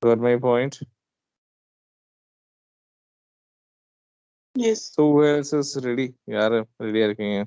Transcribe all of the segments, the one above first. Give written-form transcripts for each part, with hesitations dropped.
Got my point? Yes. So who else is ready? யாரு ரெடியா இருக்கீங்க?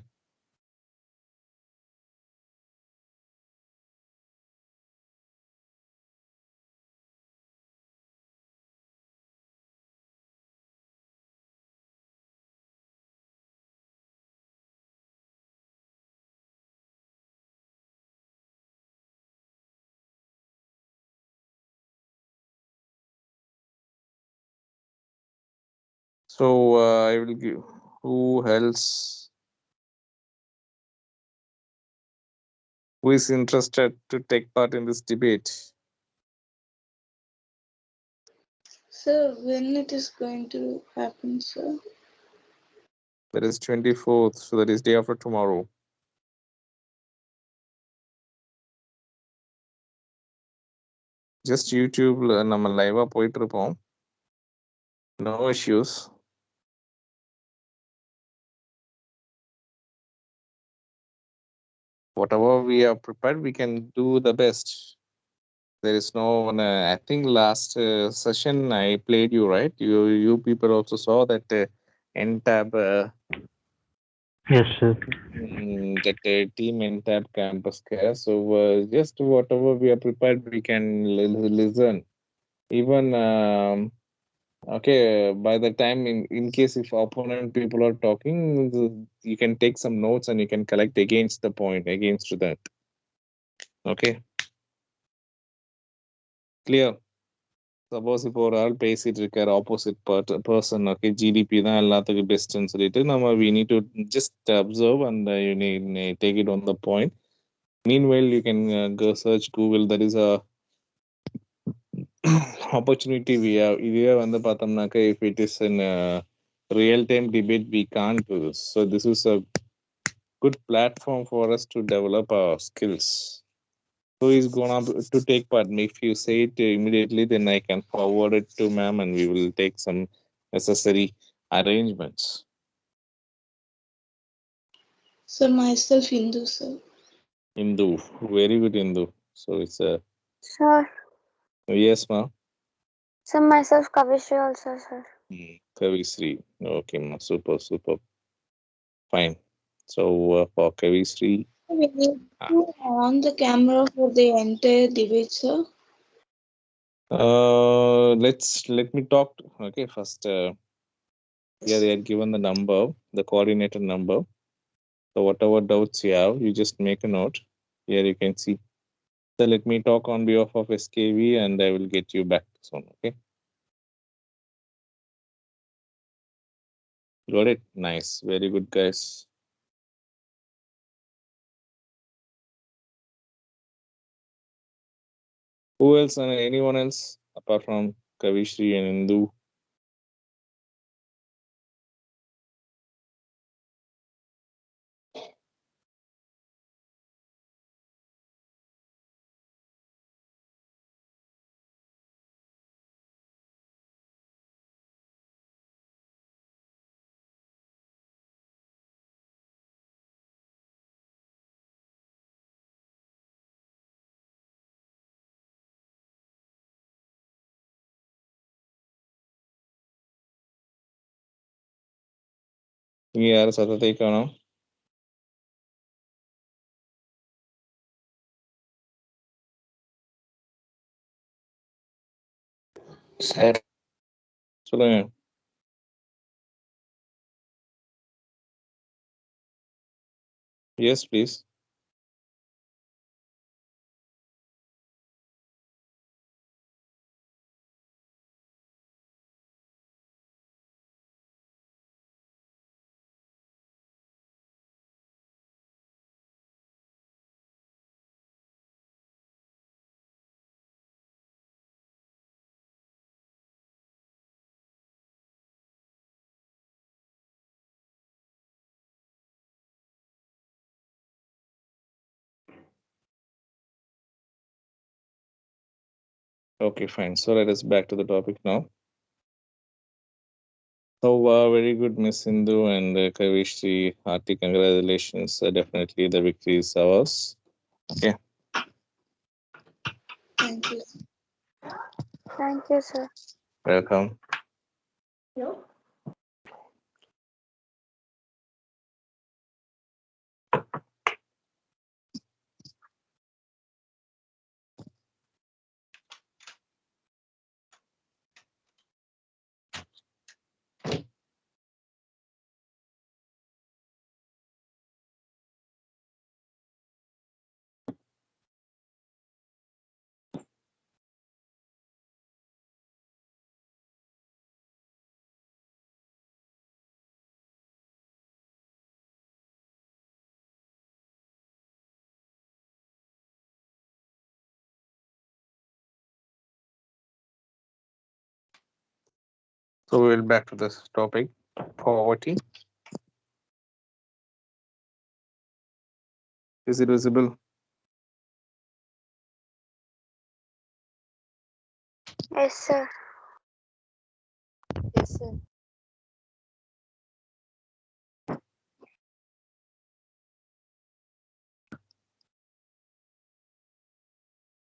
So I will give. Who else? Who is interested to take part in this debate? Sir, when it is going to happen, sir? That is 24th. So that is day after tomorrow. Just YouTube நம்ம லைவா போயிட்டு இருப்போம். No issues. Whatever we are prepared, we can do the best. There is no one. I think last session I played you right. You people also saw that N tab Yes, sir. that team N tab campus care. So just whatever we are prepared, we can listen. Even okay, by the time in case if opponent people are talking, you can take some notes and you can collect against the point against that. Okay, clear. Suppose இப்போ ஒரு ஆள் பேசிட்டு இருக்காரு opposite person okay GDP தான் எல்லாத்துக்கும் பெஸ்ட்னு சொல்லிட்டு நம்ம we need to just observe and you need take it on the point meanwhile you can search Google that is a opportunity we have இதுவே வந்து பார்த்தோம்னாக்க if it is in real time debate we can do this so this is a good platform for us to develop our skills. Who is gonna to take part? If you say it immediately, then I can forward it to ma'am, and we will take some necessary arrangements. Sir, myself Hindu, sir. Hindu, very good Hindu. So it's a Sir. yes, ma'am. Sir, myself Kavishri also, sir. Kavisri. Okay, ma. Super, super. Fine. So for Kavisri, We need to on the camera for the entire debate, sir. let me talk. Okay, first. Yeah, they had given the number, the coordinator number. So whatever doubts you have, you just make a note. Here you can see. So let me talk on behalf of SKV and I will get you back soon. Okay. Got it? Nice. Very good, guys. Who else and anyone else apart from Kavishri and Indu? Yeah, Saturday Kana. Sir. சொல்லுங்க. Yes, please. Okay, fine. So let us back to the topic now. So very good, Miss Sindhu and Kavishri. Hearty congratulations. Definitely the victory is ours. Okay. Thank you. Thank you, sir. Welcome. So we'll back to this topic, poverty. Is it visible? Yes, sir. Yes, sir.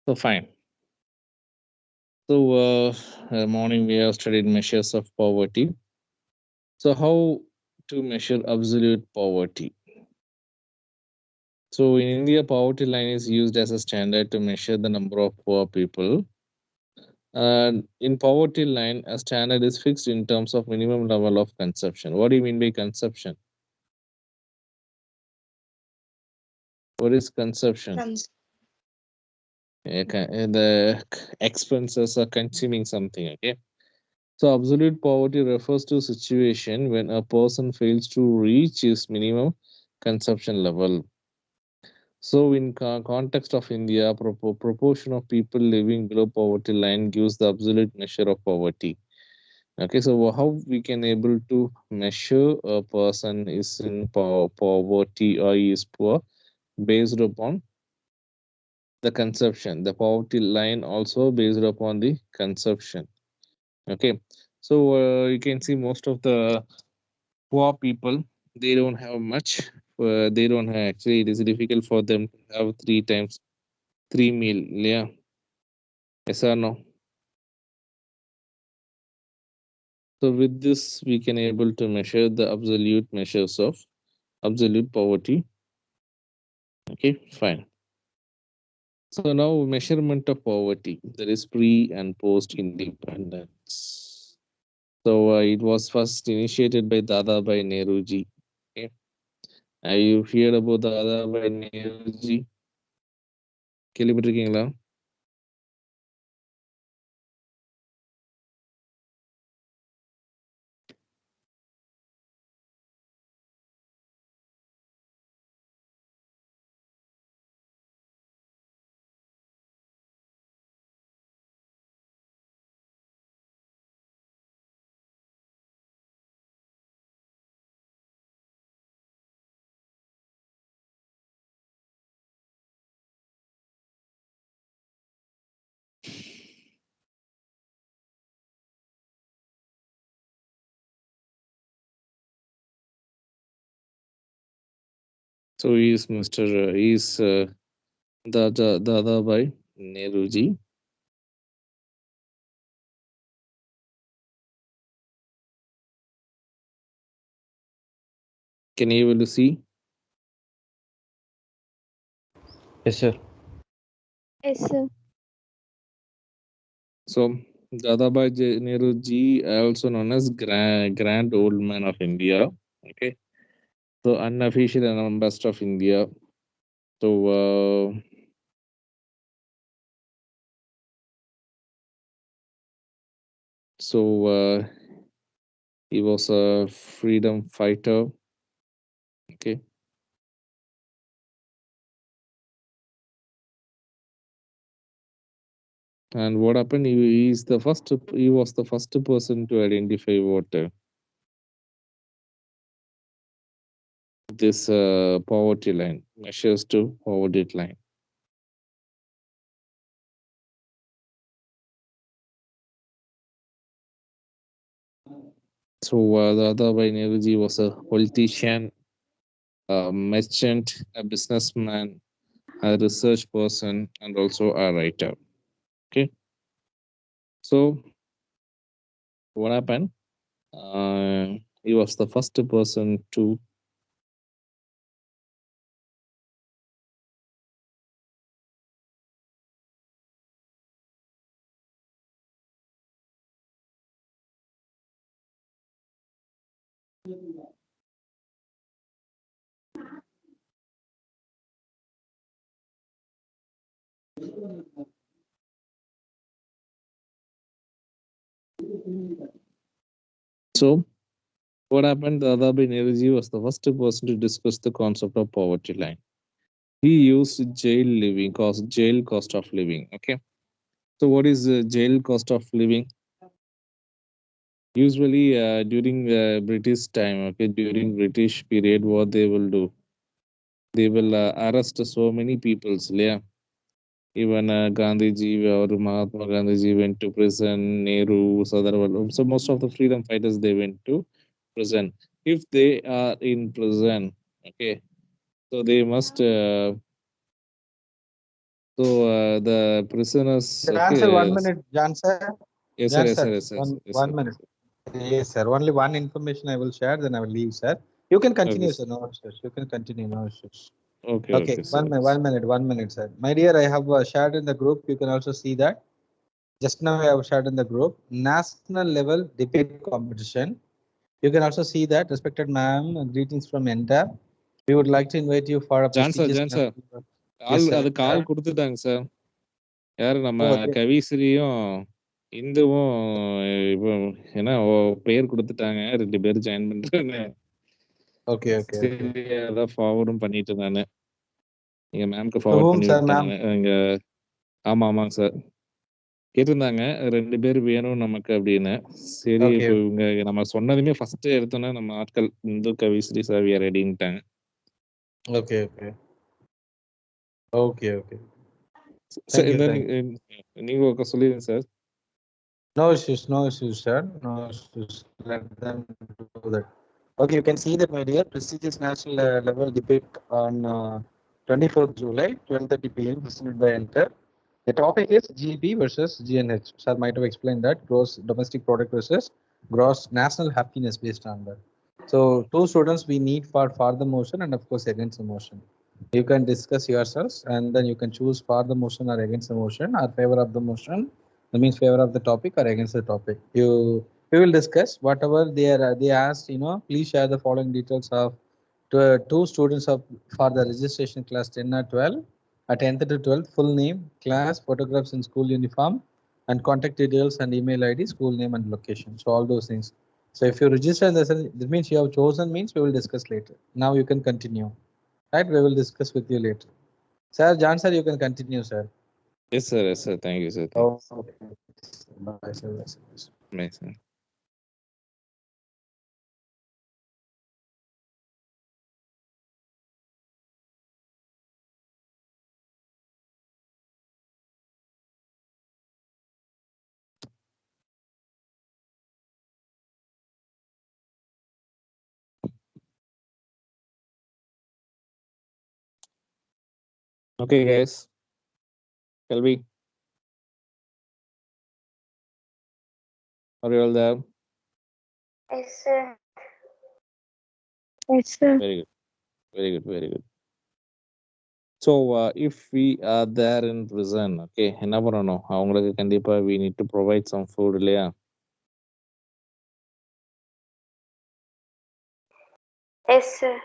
So fine. So morning we have studied measures of poverty. So how to measure absolute poverty? So in India, poverty line is used as a standard to measure the number of poor people. And in poverty line, a standard is fixed in terms of minimum level of consumption. What do you mean by consumption? What is consumption? Cons- The expenses are consuming something. Okay. So absolute poverty refers to a situation when a person fails to reach his minimum consumption level. So in context of India, proportion of people living below poverty line gives the absolute measure of poverty. Okay, so how we can able to measure a person is in poverty or is poor based upon the consumption. The poverty line also based upon the consumption. Okay, so you can see most of the poor people, they don't have much. They don't have, actually it is difficult for them to have three times three meal. Yeah, yes or no? So with this, we can able to measure the absolute measures of absolute poverty. Okay, fine. So now measurement of poverty. There is pre and post independence. So it was first initiated by Dada by Nehruji. Okay. Have you heard about Dada by Nehruji? கேள்விப்பட்டிருக்கீங்களா? So he is Mr. He is Dada by Nehruji. Can you able to see? Yes, sir. Yes, sir. So Dadabhai Nehruji, also known as Grand Old Man of India. Okay. So unofficial ambassador of India. So he was a freedom fighter. Okay. And what happened? He is the first. He was the first person to identify what this poverty line measures to poverty line. So Dadabhai Nehruji was a politician, a merchant, a businessman, a research person, and also a writer. Okay. So what happened? He was the first person to so what happened? The Adabi Nehruji was the first person to discuss the concept of poverty line. He used jail cost of living. Okay. So what is jail cost of living? Usually during British time, okay, during British period, what they will do? They will arrest so many peoples. Yeah. Even Gandhiji or Mahatma Gandhiji went to prison. Nehru, Sadarwal. So most of the freedom fighters they went to prison. If they are in prison, okay, so they must. The prisoners. John sir, Okay. 1 minute. John sir, Yes, sir. John Yes, sir. sir, Yes, sir. one Yes, sir. one minute. Yes, sir. Only one information I will share, then I will leave, sir. You can Okay. continue, sir. No issues. You can continue. No issues. Okay. Okay, Okay, sir. 1 minute, sir. My dear, I have shared in the group. You can also see that. Just now I have shared in the group. National level debate competition. You can also see that. Respected ma'am, greetings from NTAP. We would like to invite you for a John sir, prestigious John sir. national. Call Yes, sir. அது கால் கொடுத்துட்டாங்க sir. யாரு நம்ம Okay. கவிஸ்ரீயும் இந்துவும் இப்போ என்ன பெயர் கொடுத்துட்டாங்க. 2 பேரும் join பண்றாங்க. Okay. சரி அதான் ஃபார்வர்டும் பண்ணிட்டு நானு. எங்க மேம்க்கு To ஃபார்வர்ட் whom, பண்ணி sir, ma'am? விட்டாங்க. இங்க ஆமாங்க சார். கேட்டிருந்தாங்க 2 பேர் வேணும் நமக்கு அப்படின்னு. சரி Okay. இப்போ இவங்க நம்ம சொன்னதுமே ஃபர்ஸ்ட் எடுத்தோன்னே நம்ம ஆட்கள் இந்து கவிஸ்ரீ சார் ரெடின்ட்டாங்க. Okay. Okay. Sir Thank you. இந்த Thank you. நீங்க சொல்லிடுங்க sir. No issues, sir. No issues. Let them do that. Okay, you can see that, my dear, prestigious national level debate on 24th July, 12:30 p.m. presented by Enter. The topic is GB versus GNH. Sir might have explained that gross domestic product versus gross national happiness based on that. So, 2 students we need for the motion and of course against the motion. You can discuss yourselves and then you can choose for the motion or against the motion or favor of the motion. That means favor of the topic or against the topic. We will discuss whatever they asked. Please share the following details of 2 students of for the registration class 10 or 12 at 10th to 12th, full name, class, photographs in school uniform, and contact details and email ID, school name and location. So all those things. So if you register, that means you have chosen means we will discuss later. Now you can continue. Right, we will discuss with you later. Sir, John sir, you can continue, sir. Yes, sir. Yes, sir. Thank you, sir. Oh, okay. Bye, sir. Bye, sir. Okay, guys. Shall we? Are you all there? Yes, sir. Yes, sir. Very good. Very good. Very good. So, if we are there in prison, okay, என்ன பண்ணணும்? அவங்களுக்கு கண்டிப்பா we need to provide some food இல்லையா? Yes, sir.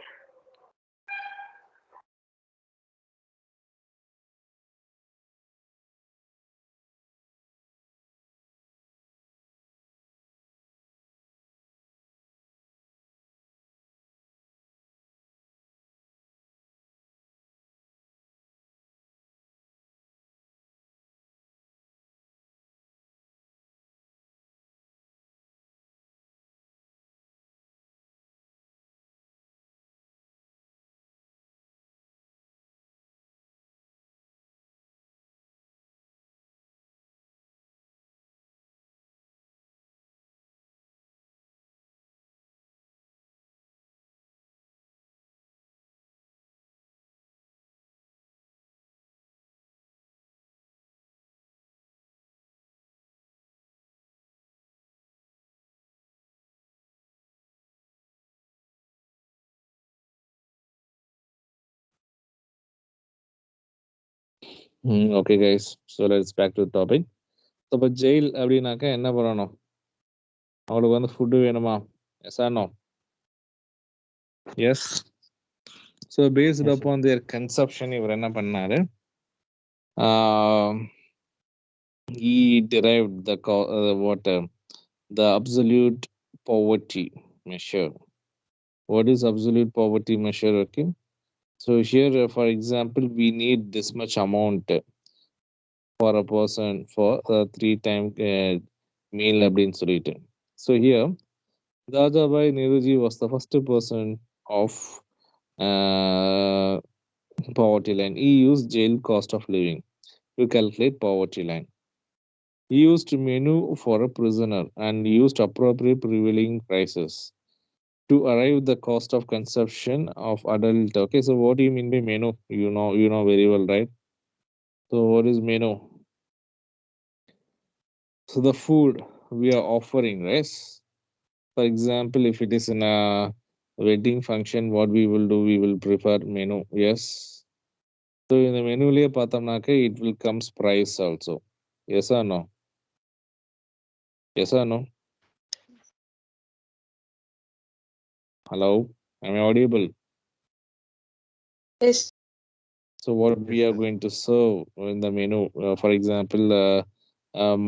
Okay, guys. So let's back to the topic. So, இப்போ jail அப்படின்னாக்கா என்ன பண்ணணும்? அவங்களுக்கு வந்து ஃபுட்டு வேணுமா? Yes or no? Yes. So based Yes, sir. Upon their consumption இவர் என்ன பண்ணாரு? He derived the absolute poverty measure. What is absolute poverty measure? Okay. So here, for example, we need this much amount for a person for a 3 time meal அப்படின்னு சொல்லிட்டு. So here, Dajabai Nehruji was the first person of uh, poverty line. He used jail cost of living to calculate poverty line. He used menu for a prisoner and used appropriate prevailing prices to arrive the cost of consumption of adult. Okay, so what do you mean by menu? You know very well, right? So what is menu? So the food we are offering, right? For example, if it is in a wedding function, what we will do, we will prefer menu. Yes. So in the menu layer patamnaka, it will comes price also. Yes or no? Yes or no? Hello? Am I audible? Yes. So what Yes, we are sir. going to serve in the menu, for example,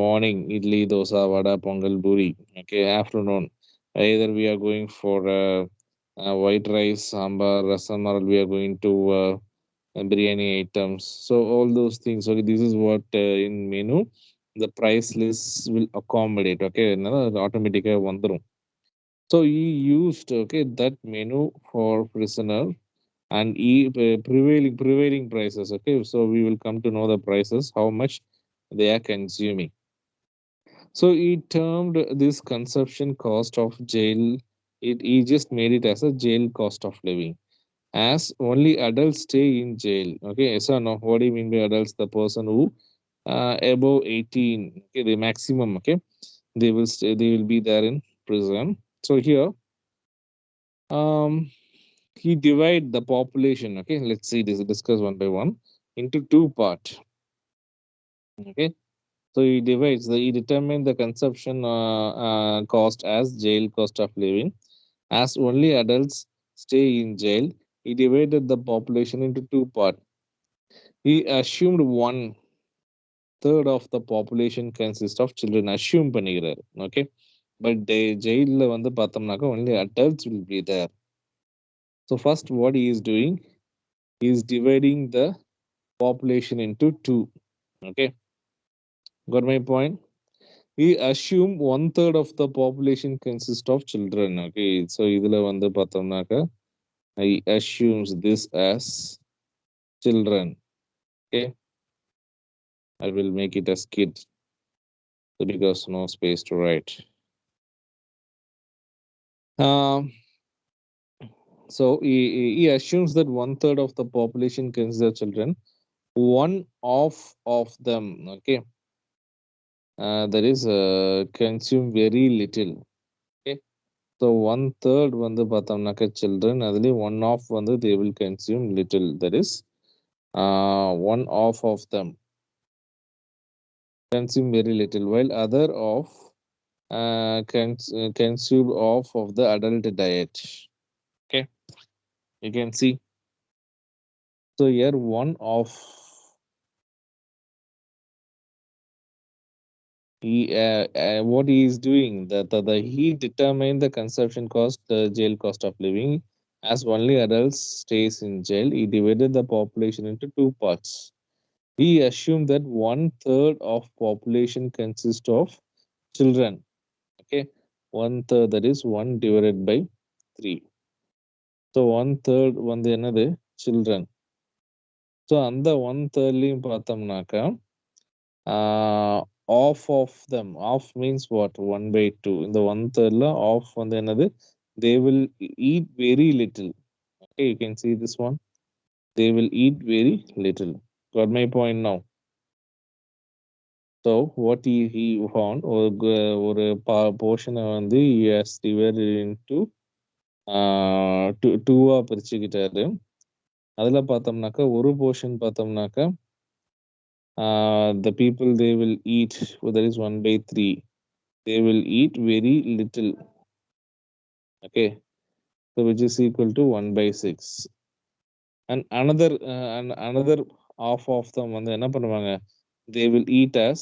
morning idli, dosa, vada, pongal, buri. Okay, afternoon either we are going for white rice, sambar, rasam, or we are going to biryani items. So all those things. Okay, this is what in menu the price list will accommodate. Okay, automatically vandrum. So he used that menu for prisoner and prevailing prices. Okay, so we will come to know the prices, how much they are consuming. So he termed this consumption cost of jail, he just made it as a jail cost of living, as only adults stay in jail. Okay, so now what do you mean by adults? The person who above 18, okay, the maximum, okay, they will be there in prison. So here he divide the population. Okay, let's see this, discuss one by one into two part. Okay, so he determined the consumption cost as jail cost of living, as only adults stay in jail. He divided the population into two part. He assumed one third of the population consists of children. Assume பண்ணிக்கிறார். Okay, but ஜெயிலில் வந்து பார்த்தோம்னாக்கா only adults will be there. So first what he is doing, he is dividing the population into two. Okay, got my point? He assume one third of the population consists of children. Okay, so இதுல வந்து பார்த்தோம்னாக்கா I assumes this as children. Okay, I will make it as kid because no space to write. Um, so he assumes that one third of the population consists of children. One of them, okay, that is consume very little. Okay, so one third வந்து பார்த்தோம்னாக்கா children, அதுல one of வந்து they will consume little. That is one of them consume very little, while other of consume of the adult diet. Okay, you can see. So here one of what he is doing, he determined the consumption cost, the jail cost of living, as only adults stays in jail. He divided the population into two parts. He assumed that one third of population consists of children. Okay, one third, that is 1 divided by 3. So one third வந்து என்னது children. So அந்த one thirdலையும் பார்த்தோம்னாக்கா half half them, half means what, 1/2. இந்த one thirdல of வந்து என்னது, they will eat very little. Okay, you can see this one, they will eat very little. Got my point now? So what he found, ஒரு portion வந்து he has divided into டூவா பிரிச்சுக்கிட்டாரு. அதுல பார்த்தோம்னாக்கா ஒரு portion பார்த்தோம்னாக்கா the people they will eat, well, that is 1 by 3. They will eat very little. Okay, so which is equal to 1 by 6. And another half of them வந்து என்ன பண்ணுவாங்க, they will eat as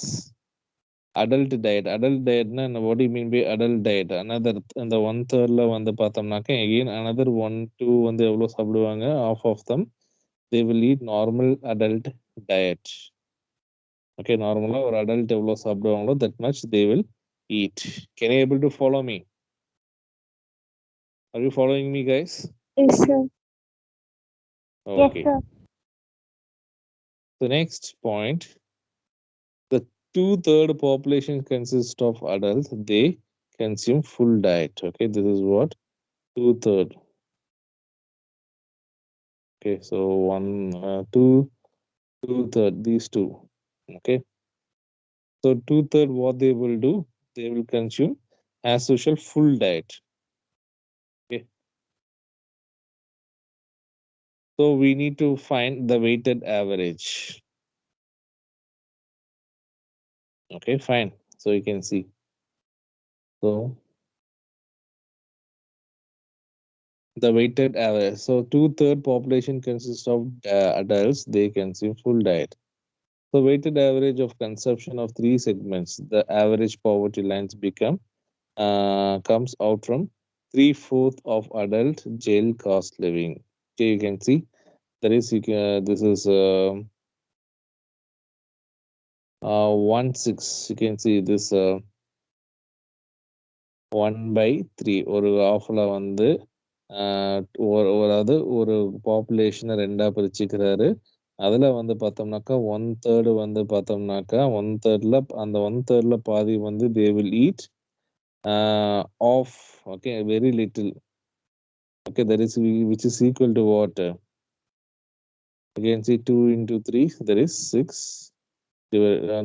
adult diet. Adult dietனா what do you mean by adult diet? Another இந்த 1/3ல வந்து பார்த்தோம்னாக்க again another 1-2 வந்து எவ்வளவு சாப்பிடுவாங்க, half of them they will eat normal adult diet. Okay, நார்மலா ஒரு adult எவ்வளவு சாப்பிடுவாங்களோ that much they will eat. Can you able to follow me? Are you following me, guys? Yes, sir. Yes, Okay. sir. The next point, the 2/3 population consists of adults. They consume full diet. Okay, this is what 2/3. Okay, so one, two, 2/3. These two. Okay, so 2/3 what they will do? They will consume as usual full diet. Okay, so we need to find the weighted average. Okay, fine. So you can see. So the weighted average. So 2/3 population consists of adults. They consume full diet. So weighted average of consumption of 3 segments. The average poverty lines become comes out from 3/4 of adult jail cost living. Okay, you can see there is this is 1/6. You can see this 1/3 ஒரு ஆஃப்ல வந்து அதாவது ஒரு பாப்புலேஷனை ரெண்டா பிரிச்சுக்கிறாரு. அதுல வந்து பார்த்தோம்னாக்கா 1/3 வந்து பார்த்தோம்னாக்கா 1/3ல அந்த 1/3ல பாதி வந்து they will eat half. Okay, very little. Okay, that is which is equal to what? You can see 2 into 3, that is 6.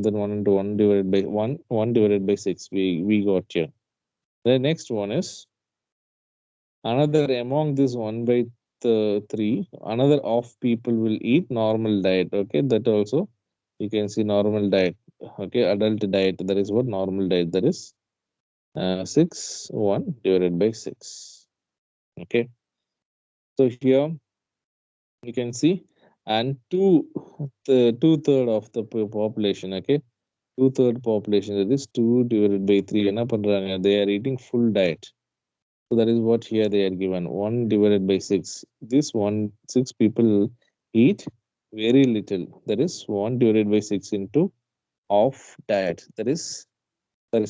Then 1 into 1 divided by 1 divided by 6. We got here. The next one is another among this 1 by 3. Another of people will eat normal diet. Okay, that also you can see normal diet. Okay, adult diet. That is what normal diet. That is 6 1 divided by 6. Okay, so here you can see, and the 2/3 of the population. Okay, 2/3 population, that is 2 divided by 3. என்ன பண்றாங்க, they are eating full diet. So that is what here they are given, 1 divided by 6. This 6 people eat very little. That is 1 divided by 6 into half diet. That is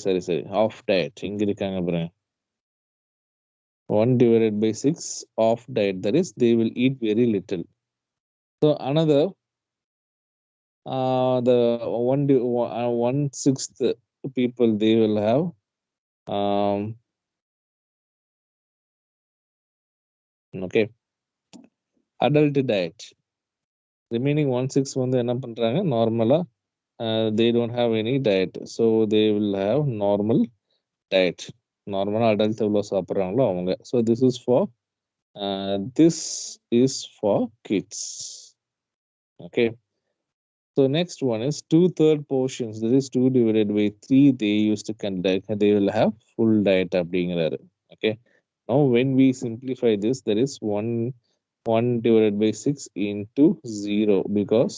sorry half diet. இங்க இருக்காங்க பாருங்க, 1 divided by 6 half diet. That is they will eat very little. So another the 1/6 people they will have okay adult diet. Remaining 1/6 வந்து என்ன பண்றாங்க, நார்மலா they don't have any diet, so they will have normal diet. நார்மலா adult எவ்வளவு சாப்பிட்றாங்களோ அவங்க. So this is for kids. Okay, so next one is 2/3 portions. This is 2 divided by 3. They used to conduct. They will have full diet அப்படிங்கிறாரு. Okay. Now when we simplify this, there is 1 divided by 6 into 0 because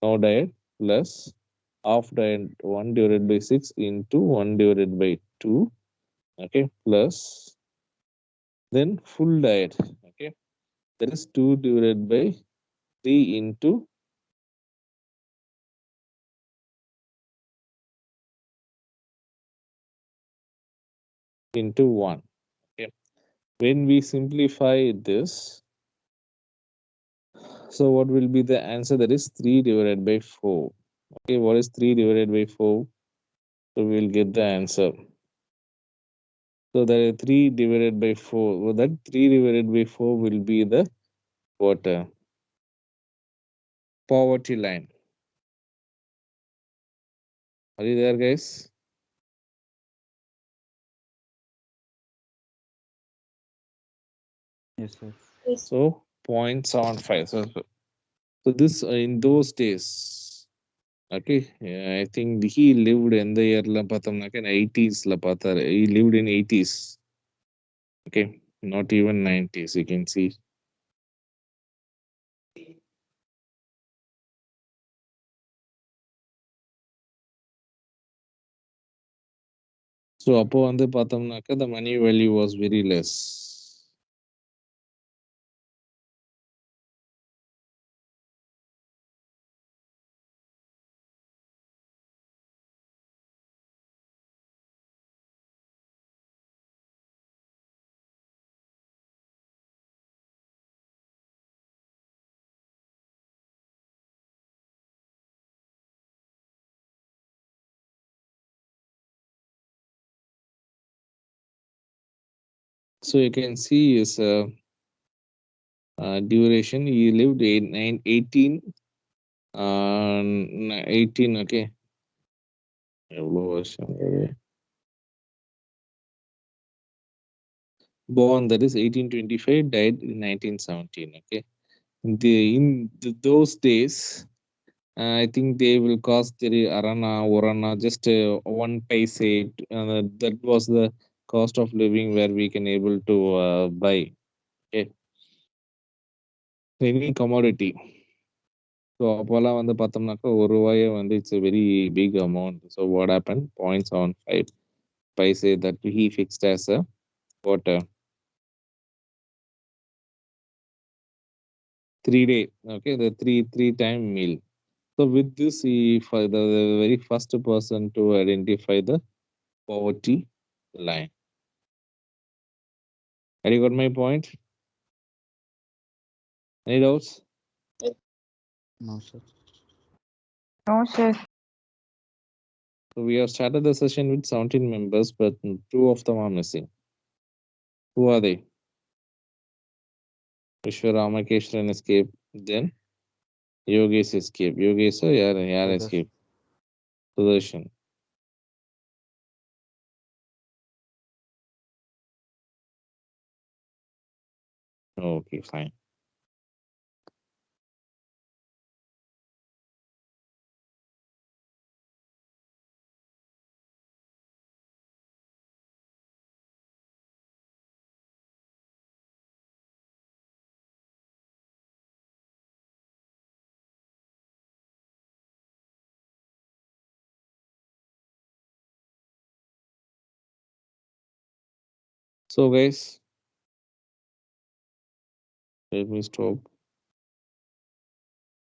no diet plus half diet 1 divided by 6 into 1 divided by 2. Okay, plus then full diet. Okay, that is 2 divided by 3 into 1. Okay, when we simplify this, so what will be the answer? That is 3 divided by 4. Okay, what is 3 divided by 4? So we will get the answer. So that is 3 divided by 4. Well, that 3 divided by 4 will be the what? Poverty line. Are you there, guys? Yes, sir. Yes. So 0.75. So this in those days, Okay, I think he lived in the year la பார்த்தோம்னாக்க 80s la பார்த்தாரு. He lived in 80s. Okay, not even 90s. You can see. So அப்போ வந்து பார்த்தோம்னாக்க the money value was very less. So you can see his duration. He lived 18, 18. Okay, எவ்வளோ வருஷம்? Born, that is 1825, died in 1917. Okay, in those days, I think they will cost the arana orana just 1 paise. That was the cost of living where we can able to buy. Okay, any commodity. So அப்போல்லாம் வந்து பார்த்தோம்னாக்கா ஒரு ரூபாயே வந்து it's a very big amount. So what happened? 0.75 paise that he fixed as a what 3 day. Okay, the three time meal. So with this, he for the very first person to identify the poverty line. Have you got my point? Any doubts? No, sir. No, sir. So we have started the session with 17 members, but 2 of them are missing. Who are they? Vishwa Ramakeshran escape. Then Yogesh escape. Yogesh yaar Sudarshan. escape. Sudarshan. Okay, fine. So guys, let me stop.